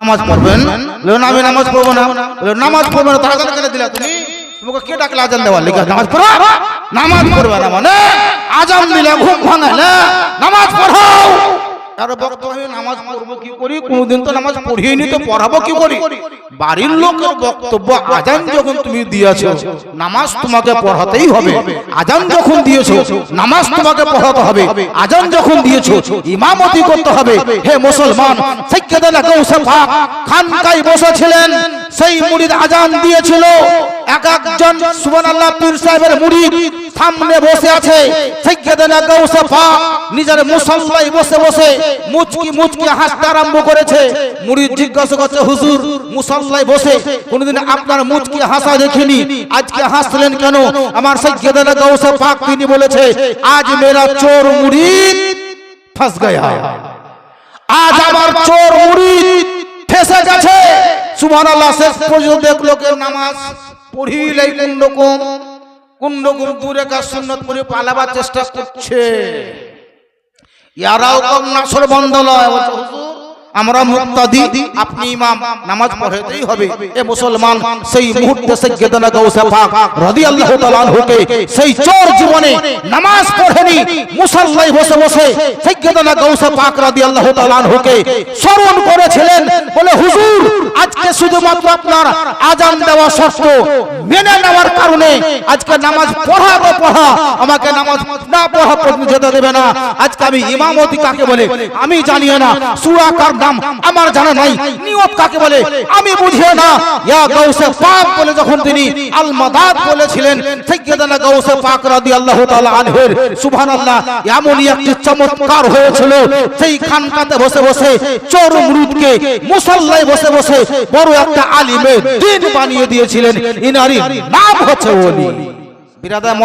নামাজ পড়বেন? বললেন আমি নামাজ পড়বো না। বললেন নামাজ পড়বে না, তারা কেন দিলা তুমি? তোমাকে কে ডাকলে আজান দেওয়ার লিখা? নামাজ পড়ো, নামাজ পড়বে না মানে আজান দিলে ঘুম ভাঙালে নামাজ পড়াও। আর বক্তব্য নামাজ পড়বো কি করি, কোনদিন তো নামাজ পড়িনি, তো পড়াবো কি করি? বাড়ির লোকের বক্তব্য আজান যখন তুমি দিয়েছো নামাজ তোমাকে পড়াতেই হবে। আজান যখন দিয়েছো নামাজ তোমাকে পড়াতে হবে। আজান যখন দিয়েছো ইমামতি করতে হবে। হে মুসলমান, সাইয়্যিদুনা গাউসে পাক খানকায় বসেছিলেন, সেই মুরিদ আজান দিয়েছিল। এক একজন সুবহানাল্লাহ পীর সাহেবের মুরিদ সামনে বসে আছে। সাইয়্যিদুনা গাউসে পাক নিজের মুসাল্লায় বসে বসে মুচকি মুচকি হাসতে আরম্ভ করেছে। মুরিদ জিজ্ঞাসা করছে, হুজুর মুসাল্লায় বসে কোনদিন আপনার মুচকি হাসা দেখিনি, আজকে হাসলেন কেন? আমার সাইয়্যিদুনা গাউসে পাক তিনি বলেছে, আজ মেরা চোর মুরিদ ফাঁস গয়া, আজ আমার চোর মুরিদ ফেসে গেছে। সুবহানাল্লাহ। শেষ পর্যন্ত দেখলো কে নামাজ পড়িলে কোন রকম দূরে কাজ সুন্নত পড়ে পালাবার চেষ্টা করছে। ইয়ারাও কম নাসর বন্ধ নয়। হুজুর আমরা মুক্তাদি, আপনি ইমাম, নামাজ পড়াতেই হবে। এ মুসলমান, সেই মুহূর্তে সাইয়্যিদুনা গাউসে পাক রাদিয়াল্লাহু তাআলা আনহুকে সেই চোর জীবনে নামাজ পড়েনি, মুসাল্লায় বসে বসে সাইয়্যিদুনা গাউসে পাক রাদিয়াল্লাহু তাআলা আনহুকে স্মরণ করেছিলেন। বলে হুজুর আজকে শুধুমাত্র আপনার আজান দেওয়া শর্ত মেনে নেওয়ার কারণে আজকে নামাজ পড়াবো, পড়া আমাকে নামাজ না পড়া পর্যন্ত যেতে দেবে না। আজকে আমি ইমামতি কাকে বলে আমি জানি না, সূরা কার নাম আমার জানা নাই, নিয়ত কাকে বলে আমি বুঝি না। ইয়া গাউসে পাক বলে যখন তিনি আল মাদাদ বলেছিলেন, সাইয়্যিদুনা গাউসে পাক রাদিয়াল্লাহু তাআলা আনহুর সুবহানাল্লাহ এমনই একটি চমৎকার হয়েছিল। সেই খানকাতে বসে বসে চোর মুরিদকে মুসাল্লায় বসে বসে বড় একটা আলিমে দ্বীন বানিয়ে দিয়েছিলেন। ইনারি নাম হচ্ছে ওলি। বিরাদর